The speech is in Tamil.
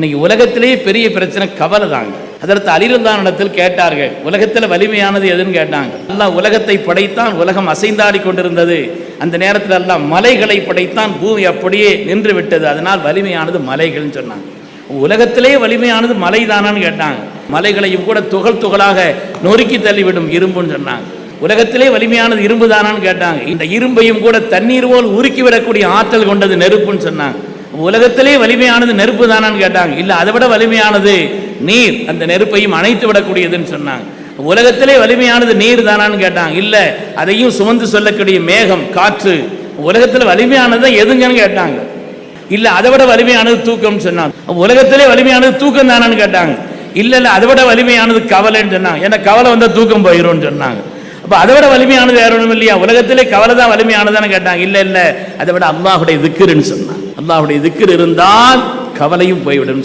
இன்னைக்கு உலகத்திலேயே பெரிய பிரச்சனை கவலை தாங்க. அதற்கு அலிரல்லாஹு இடத்தில் கேட்டார்கள், உலகத்தில் வலிமையானது எதுன்னு கேட்டாங்க. அல்லாஹ் உலகத்தை படைத்தான், உலகம் அசைந்தாடி கொண்டிருந்தது. அந்த நேரத்தில் அல்லாஹ் மலைகளை படைத்தான், பூமி அப்படியே நின்று விட்டது. அதனால் வலிமையானது மலைகள்னு சொன்னாங்க. உலகத்திலே வலிமையானது மலை தானான்னு கேட்டாங்க. மலைகளையும் கூட துகள் துகளாக நொறுக்கி தள்ளிவிடும் இரும்புன்னு சொன்னாங்க. உலகத்திலே வலிமையானது இரும்பு தானான்னு கேட்டாங்க. இந்த இரும்பையும் கூட தண்ணீர் போல் உருக்கிவிடக்கூடிய ஆற்றல் கொண்டது நெருப்புன்னு சொன்னாங்க. உலகத்திலே வலிமையானது நெருப்பு தானான்னு கேட்டாங்க. இல்லை, அதை விட வலிமையானது நீர், அந்த நெருப்பையும் அணைத்து விடக்கூடியதுன்னு சொன்னாங்க. உலகத்திலே வலிமையானது நீர் தானான்னு கேட்டாங்க. இல்லை, அதையும் சுமந்து சொல்லக்கூடிய மேகம், காற்று. உலகத்தில் வலிமையானது எதுங்கன்னு கேட்டாங்க. இல்லை, அதை விட வலிமையானது தூக்கம்னு சொன்னாங்க. உலகத்திலே வலிமையானது தூக்கம் தானான்னு கேட்டாங்க. இல்லை இல்லை, அதை விட வலிமையானது கவலைன்னு சொன்னாங்க. ஏன்னா கவலை வந்தால் தூக்கம் போயிடும்னு சொன்னாங்க. அப்போ அதை விட வலிமையானது வேற ஒன்றும் இல்லையா? உலகத்திலே கவலை தான் வலிமையானதான்னு கேட்டாங்க. இல்லை இல்லை, அதை விட அல்லாஹுடைய திக்ருன்னு சொன்னாங்க. அல்லாஹுடைய திக்ர் இருந்தால் கவலையும் போய்விடும்.